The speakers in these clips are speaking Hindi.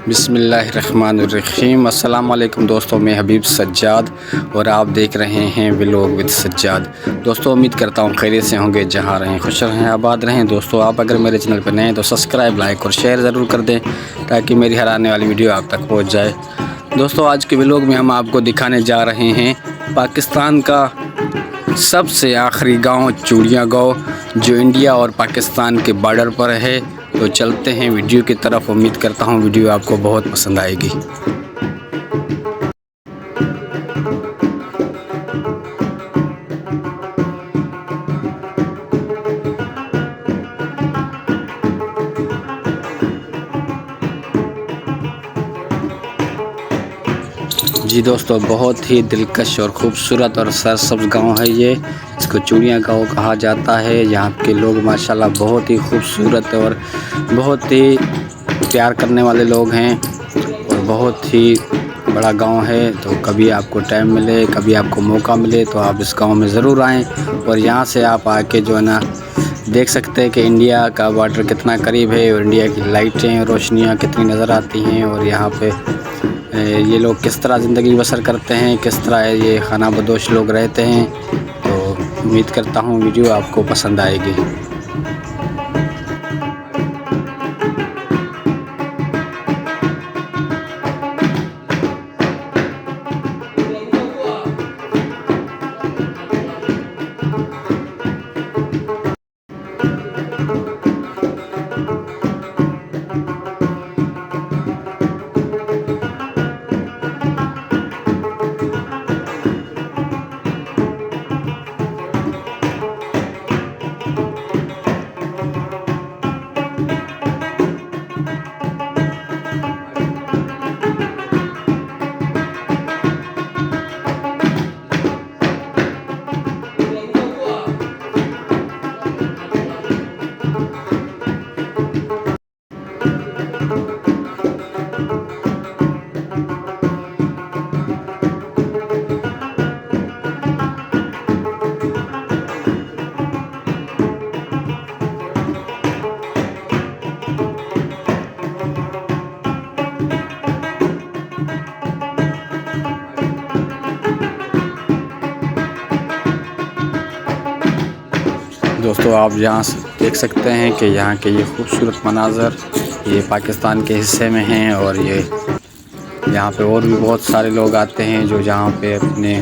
बिस्मिल्लाहिर्रहमानिर्रहीम। अस्सलाम वालेकुम दोस्तों, मैं हबीब सज्जाद और आप देख रहे हैं व्लॉग विद सज्जाद। दोस्तों उम्मीद करता हूँ खैरियत से होंगे, जहाँ रहें खुश रहें आबाद रहें। दोस्तों आप अगर मेरे चैनल पर नए हैं तो सब्सक्राइब लाइक और शेयर ज़रूर कर दें ताकि मेरी हर आने वाली वीडियो आप तक पहुँच जाए। दोस्तों आज के व्लॉग में हम आपको दिखाने जा रहे हैं पाकिस्तान का सबसे आखिरी गांव चूड़ियाँ गांव, जो इंडिया और पाकिस्तान के बॉर्डर पर है। तो चलते हैं वीडियो की तरफ। उम्मीद करता हूं वीडियो आपको बहुत पसंद आएगी। जी दोस्तों, बहुत ही दिलकश और ख़ूबसूरत और सरसब्ज़ गांव है ये। इसको चूड़ियाँ गांव कहा जाता है। यहाँ के लोग माशाल्लाह बहुत ही खूबसूरत और बहुत ही प्यार करने वाले लोग हैं और बहुत ही बड़ा गांव है। तो कभी आपको टाइम मिले, कभी आपको मौका मिले तो आप इस गांव में ज़रूर आएँ और यहाँ से आप आके जो है ना देख सकते हैं कि इंडिया का बॉर्डर कितना करीब है और इंडिया की लाइटें रोशनियाँ कितनी नज़र आती हैं। और यहाँ पे ये लोग किस तरह ज़िंदगी बसर करते हैं, किस तरह ये खाना बदोश लोग रहते हैं। तो उम्मीद करता हूँ वीडियो आपको पसंद आएगी। दोस्तों आप यहाँ से देख सकते हैं कि यहाँ के ये खूबसूरत मनाज़र ये पाकिस्तान के हिस्से में हैं। और ये यहाँ पे और भी बहुत सारे लोग आते हैं जो जहाँ पे अपने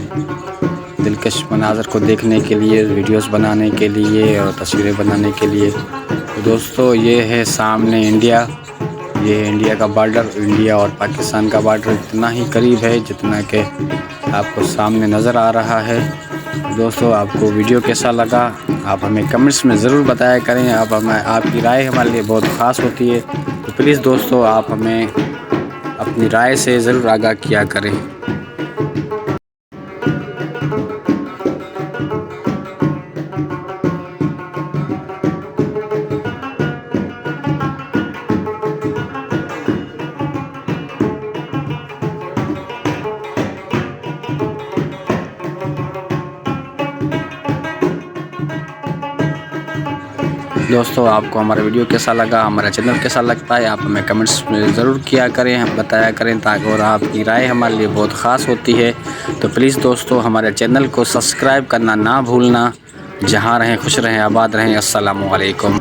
दिलकश मनाज़र को देखने के लिए, वीडियोस बनाने के लिए और तस्वीरें बनाने के लिए। तो दोस्तों ये है सामने इंडिया, ये है इंडिया का बॉर्डर। इंडिया और पाकिस्तान का बॉर्डर इतना ही करीब है जितना कि आपको सामने नज़र आ रहा है। दोस्तों आपको वीडियो कैसा लगा आप हमें कमेंट्स में ज़रूर बताया करें। आपकी राय हमारे लिए बहुत ख़ास होती है। तो प्लीज़ दोस्तों आप हमें अपनी राय से ज़रूर आगाह किया करें। दोस्तों आपको हमारा वीडियो कैसा लगा, हमारा चैनल कैसा लगता है, आप हमें कमेंट्स में ज़रूर किया करें, हम बताया करें ताकि और आपकी राय हमारे लिए बहुत ख़ास होती है। तो प्लीज़ दोस्तों हमारे चैनल को सब्सक्राइब करना ना भूलना। जहाँ रहें खुश रहें आबाद रहें। अस्सलामु अलैकुम।